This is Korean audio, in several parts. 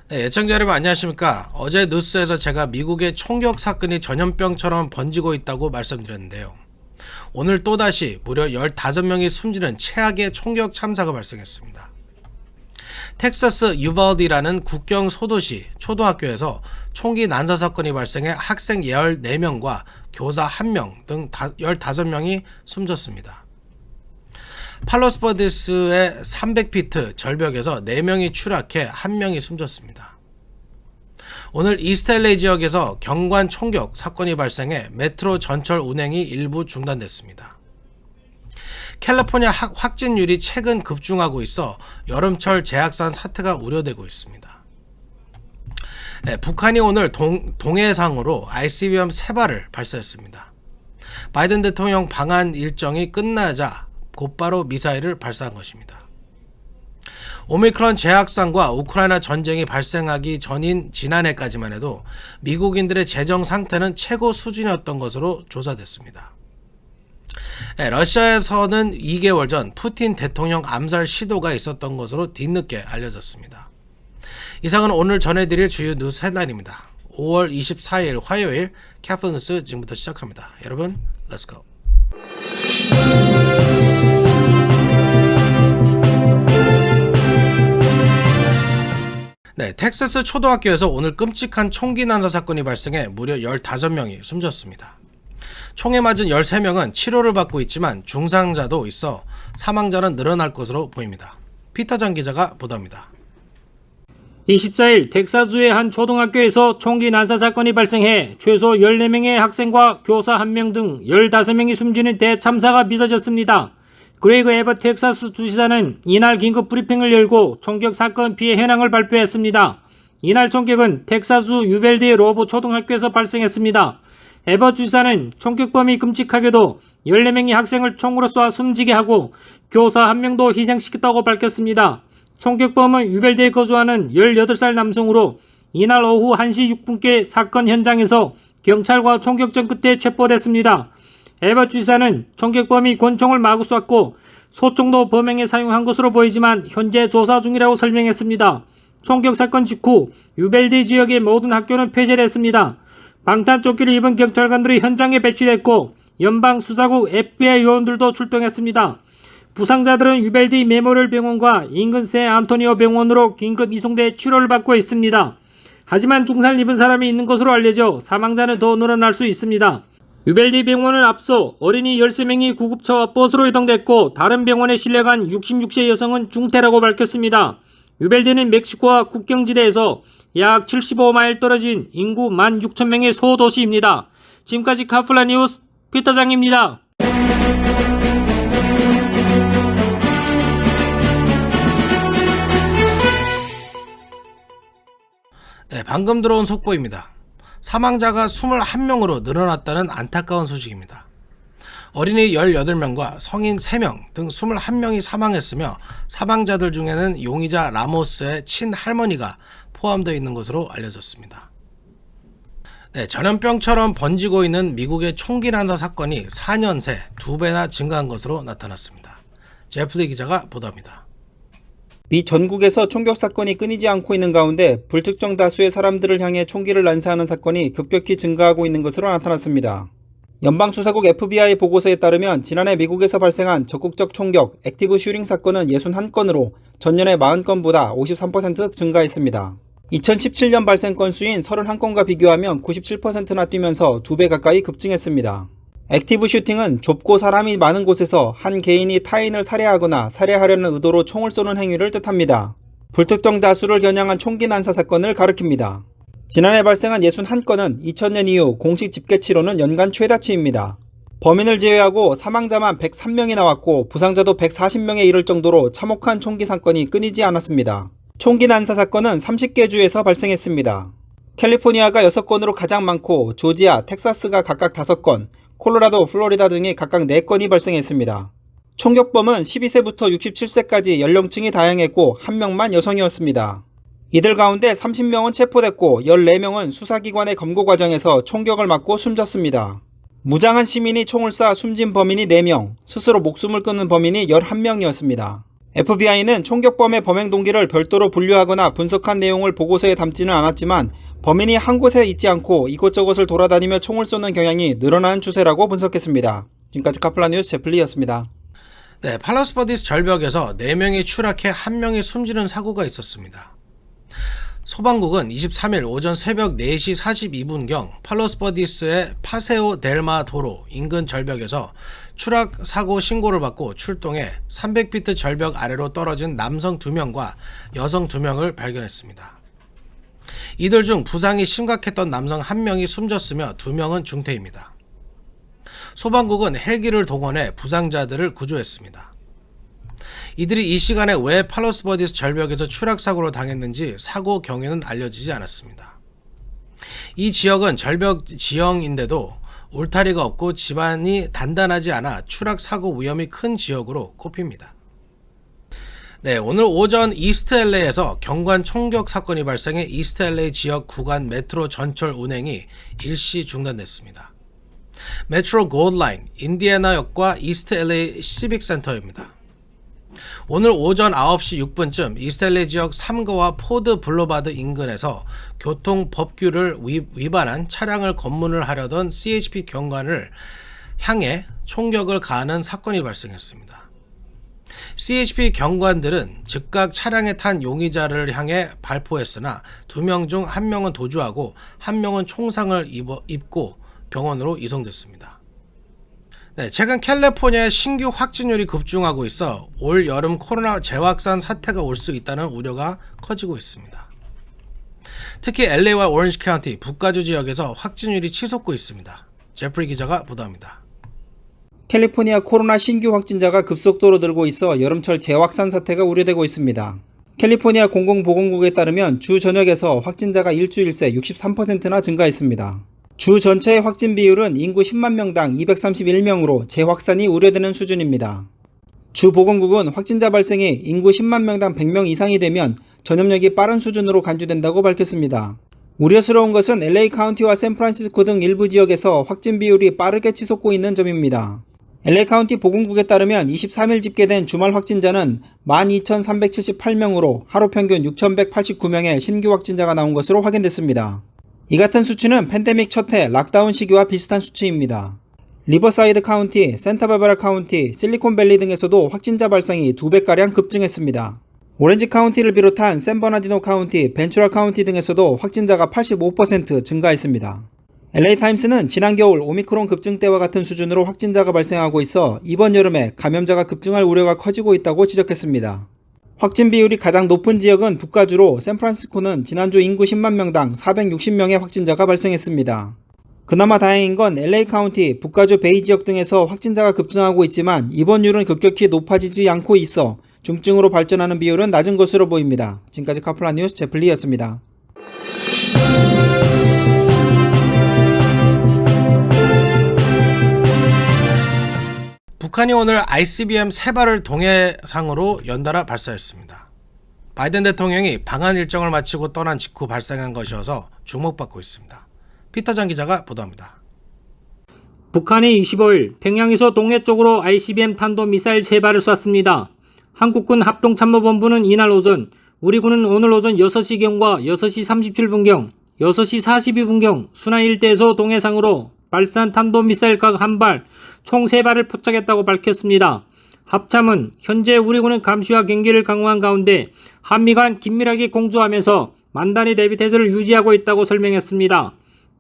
네, 애청자 여러분 안녕하십니까. 어제 뉴스에서 제가 미국의 총격 사건이 전염병처럼 번지고 있다고 말씀드렸는데요. 오늘 또다시 무려 15명이 숨지는 최악의 총격 참사가 발생했습니다. 텍사스 유발디라는 국경 소도시 초등학교에서 총기 난사 사건이 발생해 학생 14명과 교사 1명 등 15명이 숨졌습니다. 팔로스버디스의 300피트 절벽에서 4명이 추락해 1명이 숨졌습니다. 오늘 이스트LA 지역에서 경관 총격 사건이 발생해 메트로 전철 운행이 일부 중단됐습니다. 캘리포니아 확진율이 최근 급증하고 있어 여름철 재확산 사태가 우려되고 있습니다. 북한이 오늘 동해상으로 ICBM 3발을 발사했습니다. 바이든 대통령 방한 일정이 끝나자 곧바로 미사일을 발사한 것입니다. 오미크론 재확산과 우크라이나 전쟁이 발생하기 전인 지난해까지만 해도 미국인들의 재정 상태는 최고 수준이었던 것으로 조사됐습니다. 러시아에서는 2개월 전 푸틴 대통령 암살 시도가 있었던 것으로 뒤늦게 알려졌습니다. 이상은 오늘 전해드릴 주요 뉴스 헤드라인입니다. 5월 24일 화요일 캐플뉴스 지금부터 시작합니다. 여러분, Let's go. 네, 텍사스 초등학교에서 오늘 끔찍한 총기 난사 사건이 발생해 무려 15명이 숨졌습니다. 총에 맞은 13명은 치료를 받고 있지만 중상자도 있어 사망자는 늘어날 것으로 보입니다. 피터장 기자가 보도합니다. 24일 텍사스주의 한 초등학교에서 총기 난사 사건이 발생해 최소 14명의 학생과 교사 1명 등 15명이 숨지는 대참사가 빚어졌습니다. 그레이그 에버트 텍사스 주지사는 이날 긴급 브리핑을 열고 총격 사건 피해 현황을 발표했습니다. 이날 총격은 텍사스 유벨디 로브 초등학교에서 발생했습니다. 에버트 주지사는 총격범이 끔찍하게도 14명의 학생을 총으로 쏴 숨지게 하고 교사 1명도 희생시켰다고 밝혔습니다. 총격범은 유벨디에 거주하는 18살 남성으로 이날 오후 1시 6분께 사건 현장에서 경찰과 총격전 끝에 체포됐습니다. 에버트 주지사는 총격범이 권총을 마구 쐈고 소총도 범행에 사용한 것으로 보이지만 현재 조사 중이라고 설명했습니다. 총격 사건 직후 유벨디 지역의 모든 학교는 폐쇄됐습니다. 방탄조끼를 입은 경찰관들이 현장에 배치됐고 연방 수사국 FBI 요원들도 출동했습니다. 부상자들은 유벨디 메모리얼 병원과 인근 세 안토니오 병원으로 긴급 이송돼 치료를 받고 있습니다. 하지만 중상을 입은 사람이 있는 것으로 알려져 사망자는 더 늘어날 수 있습니다. 유벨디 병원은 앞서 어린이 13명이 구급차와 버스로 이동됐고 다른 병원에 실려간 66세 여성은 중태라고 밝혔습니다. 유벨디는 멕시코와 국경지대에서 약 75마일 떨어진 인구 16,000명의 소도시입니다. 지금까지 카플라 뉴스 피터장입니다. 네, 방금 들어온 속보입니다. 사망자가 21명으로 늘어났다는 안타까운 소식입니다. 어린이 18명과 성인 3명 등 21명이 사망했으며 사망자들 중에는 용의자 라모스의 친할머니가 포함되어 있는 것으로 알려졌습니다. 네, 전염병처럼 번지고 있는 미국의 총기 난사 사건이 4년 새 2배나 증가한 것으로 나타났습니다. 제플리 기자가 보도합니다. 미 전국에서 총격 사건이 끊이지 않고 있는 가운데 불특정 다수의 사람들을 향해 총기를 난사하는 사건이 급격히 증가하고 있는 것으로 나타났습니다. 연방수사국 FBI 보고서에 따르면 지난해 미국에서 발생한 적극적 총격, 액티브 슈팅 사건은 61건으로 전년의 40건보다 53% 증가했습니다. 2017년 발생 건수인 31건과 비교하면 97%나 뛰면서 2배 가까이 급증했습니다. 액티브 슈팅은 좁고 사람이 많은 곳에서 한 개인이 타인을 살해하거나 살해하려는 의도로 총을 쏘는 행위를 뜻합니다. 불특정 다수를 겨냥한 총기 난사 사건을 가리킵니다. 지난해 발생한 61건은 2000년 이후 공식 집계치로는 연간 최다치입니다. 범인을 제외하고 사망자만 103명이 나왔고 부상자도 140명에 이를 정도로 참혹한 총기 사건이 끊이지 않았습니다. 총기 난사 사건은 30개 주에서 발생했습니다. 캘리포니아가 6건으로 가장 많고 조지아, 텍사스가 각각 5건, 콜로라도, 플로리다 등이 각각 4건이 발생했습니다. 총격범은 12세부터 67세까지 연령층이 다양했고 1명만 여성이었습니다. 이들 가운데 30명은 체포됐고 14명은 수사기관의 검거 과정에서 총격을 맞고 숨졌습니다. 무장한 시민이 총을 쏴 숨진 범인이 4명, 스스로 목숨을 끊는 범인이 11명이었습니다. FBI는 총격범의 범행 동기를 별도로 분류하거나 분석한 내용을 보고서에 담지는 않았지만 범인이 한 곳에 있지 않고 이곳저곳을 돌아다니며 총을 쏘는 경향이 늘어나는 추세라고 분석했습니다. 지금까지 카플라 뉴스 제플리였습니다. 네, 팔러스 버디스 절벽에서 4명이 추락해 1명이 숨지는 사고가 있었습니다. 소방국은 23일 오전 새벽 4시 42분경 팔러스 버디스의 파세오 델마 도로 인근 절벽에서 추락 사고 신고를 받고 출동해 300피트 절벽 아래로 떨어진 남성 2명과 여성 2명을 발견했습니다. 이들 중 부상이 심각했던 남성 1명이 숨졌으며 2명은 중태입니다. 소방국은 헬기를 동원해 부상자들을 구조했습니다. 이들이 이 시간에 왜 팔러스 버디스 절벽에서 추락사고를 당했는지 사고 경위는 알려지지 않았습니다. 이 지역은 절벽 지형인데도 울타리가 없고 지반이 단단하지 않아 추락사고 위험이 큰 지역으로 꼽힙니다. 네, 오늘 오전 이스트 LA에서 경관 총격 사건이 발생해 이스트 LA 지역 구간 메트로 전철 운행이 일시 중단됐습니다. 메트로 골드라인 인디애나역과 이스트 LA 시빅 센터입니다. 오늘 오전 9시 6분쯤 이스트 LA 지역 3거와 포드 블루바드 인근에서 교통 법규를 위반한 차량을 검문을 하려던 CHP 경관을 향해 총격을 가하는 사건이 발생했습니다. CHP 경관들은 즉각 차량에 탄 용의자를 향해 발포했으나 2명 중 1명은 도주하고 1명은 총상을 입고 병원으로 이송됐습니다. 네, 최근 캘리포니아의 신규 확진율이 급증하고 있어 올 여름 코로나 재확산 사태가 올 수 있다는 우려가 커지고 있습니다. 특히 LA와 오렌지 카운티 북가주 지역에서 확진율이 치솟고 있습니다. 제프리 기자가 보도합니다. 캘리포니아 코로나 신규 확진자가 급속도로 늘고 있어 여름철 재확산 사태가 우려되고 있습니다. 캘리포니아 공공보건국에 따르면 주 전역에서 확진자가 일주일 새 63%나 증가했습니다. 주 전체의 확진 비율은 인구 10만 명당 231명으로 재확산이 우려되는 수준입니다. 주 보건국은 확진자 발생이 인구 10만 명당 100명 이상이 되면 전염력이 빠른 수준으로 간주된다고 밝혔습니다. 우려스러운 것은 LA 카운티와 샌프란시스코 등 일부 지역에서 확진 비율이 빠르게 치솟고 있는 점입니다. LA 카운티 보건국에 따르면 23일 집계된 주말 확진자는 12,378명으로 하루 평균 6,189명의 신규 확진자가 나온 것으로 확인됐습니다. 이 같은 수치는 팬데믹 첫해 락다운 시기와 비슷한 수치입니다. 리버사이드 카운티, 센타바바라 카운티, 실리콘밸리 등에서도 확진자 발생이 2배가량 급증했습니다. 오렌지 카운티를 비롯한 샌버나디노 카운티, 벤츄라 카운티 등에서도 확진자가 85% 증가했습니다. LA타임스는 지난 겨울 오미크론 급증 때와 같은 수준으로 확진자가 발생하고 있어 이번 여름에 감염자가 급증할 우려가 커지고 있다고 지적했습니다. 확진 비율이 가장 높은 지역은 북가주로 샌프란시스코는 지난주 인구 10만 명당 460명의 확진자가 발생했습니다. 그나마 다행인 건 LA 카운티, 북가주 베이 지역 등에서 확진자가 급증하고 있지만 입원율은 급격히 높아지지 않고 있어 중증으로 발전하는 비율은 낮은 것으로 보입니다. 지금까지 카플라 뉴스 제플리였습니다. 북한이 오늘 ICBM 3발을 동해상으로 연달아 발사했습니다. 바이든 대통령이 방한 일정을 마치고 떠난 직후 발생한 것이어서 주목받고 있습니다. 피터장 기자가 보도합니다. 북한이 25일 평양에서 동해 쪽으로 ICBM 탄도미사일 3발을 쐈습니다. 한국군 합동참모본부는 이날 오전, 우리 군은 오늘 오전 6시경과 6시 37분경, 6시 42분경 순안 일대에서 동해상으로 발사한 탄도미사일 각 1발, 총 3발을 포착했다고 밝혔습니다. 합참은 현재 우리 군은 감시와 경계를 강화한 가운데 한미 간 긴밀하게 공조하면서 만단의 대비 태세를 유지하고 있다고 설명했습니다.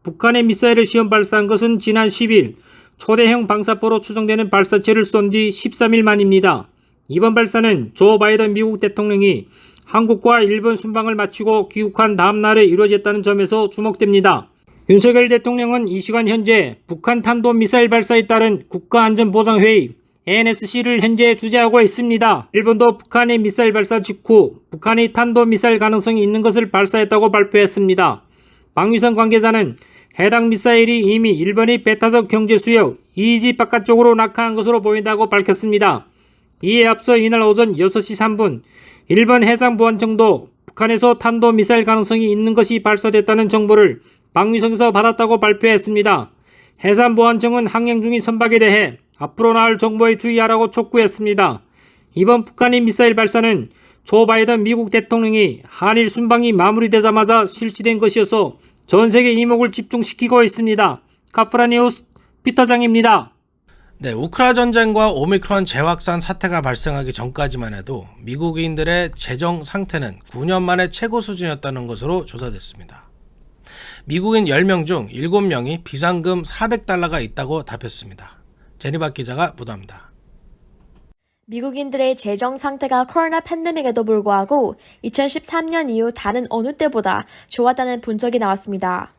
북한의 미사일을 시험 발사한 것은 지난 10일 초대형 방사포로 추정되는 발사체를 쏜 뒤 13일 만입니다. 이번 발사는 조 바이든 미국 대통령이 한국과 일본 순방을 마치고 귀국한 다음 날에 이루어졌다는 점에서 주목됩니다. 윤석열 대통령은 이 시간 현재 북한 탄도미사일 발사에 따른 국가안전보장회의 NSC를 현재 주재하고 있습니다. 일본도 북한의 미사일 발사 직후 북한이 탄도미사일 가능성이 있는 것을 발사했다고 발표했습니다. 방위성 관계자는 해당 미사일이 이미 일본의 배타적 경제수역 EEZ 바깥쪽으로 낙하한 것으로 보인다고 밝혔습니다. 이에 앞서 이날 오전 6시 3분 일본 해상보안청도 북한에서 탄도미사일 가능성이 있는 것이 발사됐다는 정보를 방위성에서 받았다고 발표했습니다. 해상보안청은 항행 중인 선박에 대해 앞으로 나올 정보에 주의하라고 촉구했습니다. 이번 북한의 미사일 발사는 조 바이든 미국 대통령이 한일 순방이 마무리되자마자 실시된 것이어서 전 세계 이목을 집중시키고 있습니다. 카프라 뉴스 피터장입니다. 네, 우크라 전쟁과 오미크론 재확산 사태가 발생하기 전까지만 해도 미국인들의 재정 상태는 9년 만에 최고 수준이었다는 것으로 조사됐습니다. 미국인 10명 중 7명이 비상금 400달러가 있다고 답했습니다. 제니박 기자가 보도합니다. 미국인들의 재정 상태가 코로나 팬데믹에도 불구하고 2013년 이후 다른 어느 때보다 좋았다는 분석이 나왔습니다.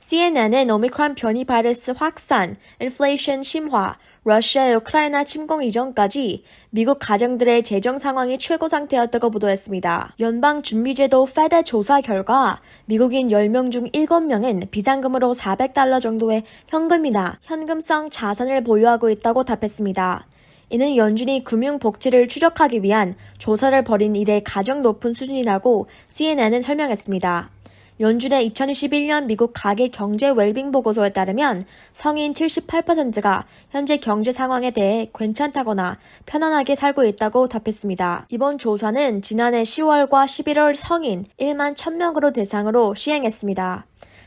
CNN은 오미크론 변이 바이러스 확산, 인플레이션 심화, 러시아의 우크라이나 침공 이전까지 미국 가정들의 재정 상황이 최고 상태였다고 보도했습니다. 연방준비제도 페드 조사 결과 미국인 10명 중 7명은 비상금으로 400달러 정도의 현금이나 현금성 자산을 보유하고 있다고 답했습니다. 이는 연준이 금융복지를 추적하기 위한 조사를 벌인 이래 가장 높은 수준이라고 CNN은 설명했습니다. 연준의 2021년 미국 가계 경제 웰빙 보고서에 따르면 성인 78%가 현재 경제 상황에 대해 괜찮다거나 편안하게 살고 있다고 답했습니다. 이번 조사는 지난해 10월과 11월 성인 1만 1000명으로 대상으로 시행했습니다.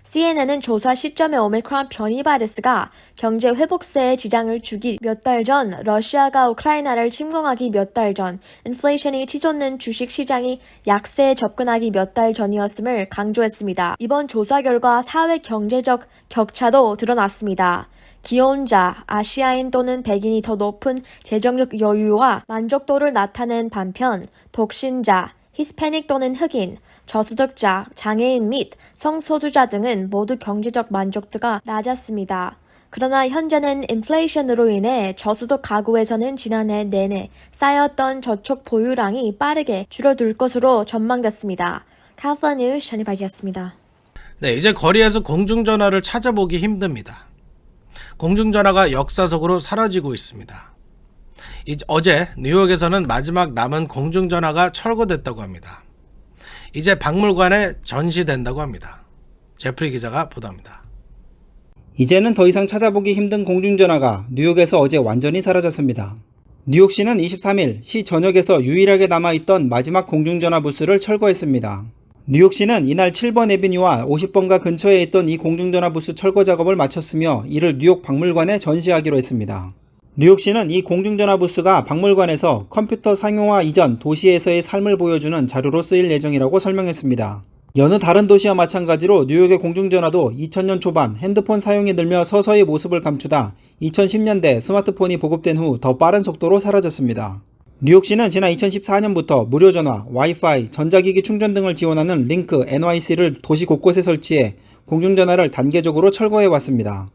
CNN은 조사 시점에 오미크론 변이 바이러스가 경제 회복세에 지장을 주기 몇 달 전, 러시아가 우크라이나를 침공하기 몇 달 전, 인플레이션이 치솟는 주식 시장이 약세에 접근하기 몇 달 전이었음을 강조했습니다. 이번 조사 결과 사회 경제적 격차도 드러났습니다. 기혼자, 아시아인 또는 백인이 더 높은 재정적 여유와 만족도를 나타낸 반면 독신자, 히스패닉 또는 흑인, 저소득자, 장애인 및 성소수자 등은 모두 경제적 만족도가 낮았습니다. 그러나 현재는 인플레이션으로 인해 저소득 가구에서는 지난해 내내 쌓였던 저축 보유량이 빠르게 줄어들 것으로 전망됐습니다. 카프라 뉴스 전희박이었습니다. 네, 이제 거리에서 공중전화를 찾아보기 힘듭니다. 공중전화가 역사적으로 사라지고 있습니다. 어제 뉴욕에서는 마지막 남은 공중전화가 철거됐다고 합니다. 이제 박물관에 전시된다고 합니다. 제프리 기자가 보도합니다. 이제는 더 이상 찾아보기 힘든 공중전화가 뉴욕에서 어제 완전히 사라졌습니다. 뉴욕시는 23일 시 전역에서 유일하게 남아있던 마지막 공중전화 부스를 철거했습니다. 뉴욕시는 이날 7번 애비뉴와 50번가 근처에 있던 이 공중전화 부스 철거 작업을 마쳤으며 이를 뉴욕 박물관에 전시하기로 했습니다. 뉴욕시는 이 공중전화 부스가 박물관에서 컴퓨터 상용화 이전 도시에서의 삶을 보여주는 자료로 쓰일 예정이라고 설명했습니다. 여느 다른 도시와 마찬가지로 뉴욕의 공중전화도 2000년 초반 핸드폰 사용이 늘며 서서히 모습을 감추다 2010년대 스마트폰이 보급된 후 더 빠른 속도로 사라졌습니다. 뉴욕시는 지난 2014년부터 무료 전화, 와이파이, 전자기기 충전 등을 지원하는 링크 NYC를 도시 곳곳에 설치해 공중전화를 단계적으로 철거해왔습니다.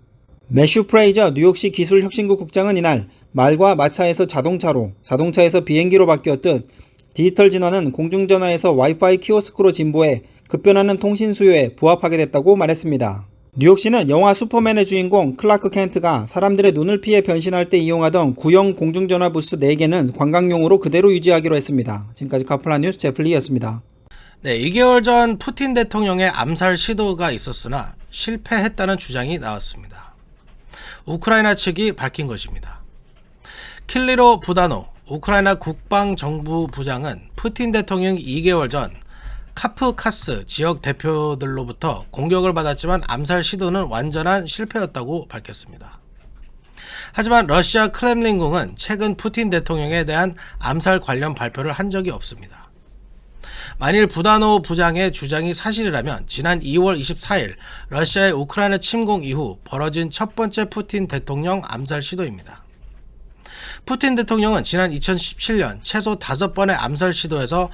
매슈 프레이저 뉴욕시 기술혁신국 국장은 이날 말과 마차에서 자동차로, 자동차에서 비행기로 바뀌었듯 디지털 진화는 공중전화에서 와이파이 키오스크로 진보해 급변하는 통신 수요에 부합하게 됐다고 말했습니다. 뉴욕시는 영화 슈퍼맨의 주인공 클라크 켄트가 사람들의 눈을 피해 변신할 때 이용하던 구형 공중전화 부스 4개는 관광용으로 그대로 유지하기로 했습니다. 지금까지 카플라 뉴스 제플리였습니다. 네, 2개월 전 푸틴 대통령의 암살 시도가 있었으나 실패했다는 주장이 나왔습니다. 우크라이나 측이 밝힌 것입니다. 킬리로 부다노 우크라이나 국방정부 부장은 푸틴 대통령이 2개월 전 카프카스 지역 대표들로부터 공격을 받았지만 암살 시도는 완전한 실패였다고 밝혔습니다. 하지만 러시아 크렘린궁은 최근 푸틴 대통령에 대한 암살 관련 발표를 한 적이 없습니다. 만일 부다노 부장의 주장이 사실이라면 지난 2월 24일 러시아의 우크라이나 침공 이후 벌어진 첫 번째 푸틴 대통령 암살 시도입니다. 푸틴 대통령은 지난 2017년 최소 5번의 암살 시도에서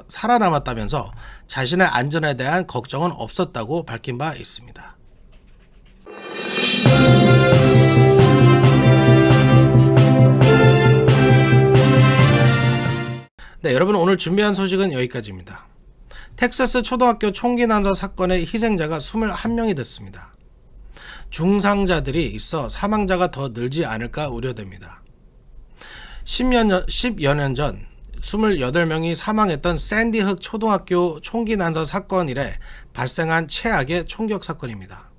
살아남았다면서 자신의 안전에 대한 걱정은 없었다고 밝힌 바 있습니다. 네, 여러분 오늘 준비한 소식은 여기까지입니다. 텍사스 초등학교 총기 난사 사건의 희생자가 21명이 됐습니다. 중상자들이 있어 사망자가 더 늘지 않을까 우려됩니다. 10여 년 전 28명이 사망했던 샌디흑 초등학교 총기 난사 사건 이래 발생한 최악의 총격 사건입니다.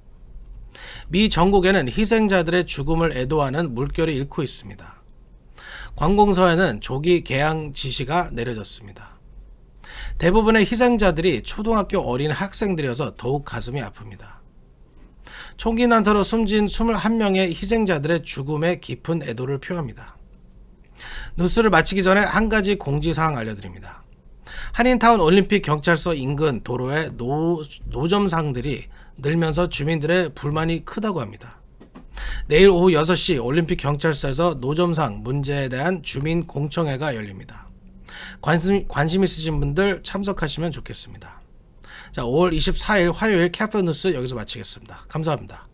미 전국에는 희생자들의 죽음을 애도하는 물결이 일고 있습니다. 관공서에는 조기 개항 지시가 내려졌습니다. 대부분의 희생자들이 초등학교 어린 학생들이어서 더욱 가슴이 아픕니다. 총기 난사로 숨진 21명의 희생자들의 죽음에 깊은 애도를 표합니다. 뉴스를 마치기 전에 한 가지 공지사항 알려드립니다. 한인타운 올림픽 경찰서 인근 도로에 노점상들이 늘면서 주민들의 불만이 크다고 합니다. 내일 오후 6시 올림픽 경찰서에서 노점상 문제에 대한 주민 공청회가 열립니다. 관심 있으신 분들 참석하시면 좋겠습니다. 자, 5월 24일 화요일 캐프뉴스 여기서 마치겠습니다. 감사합니다.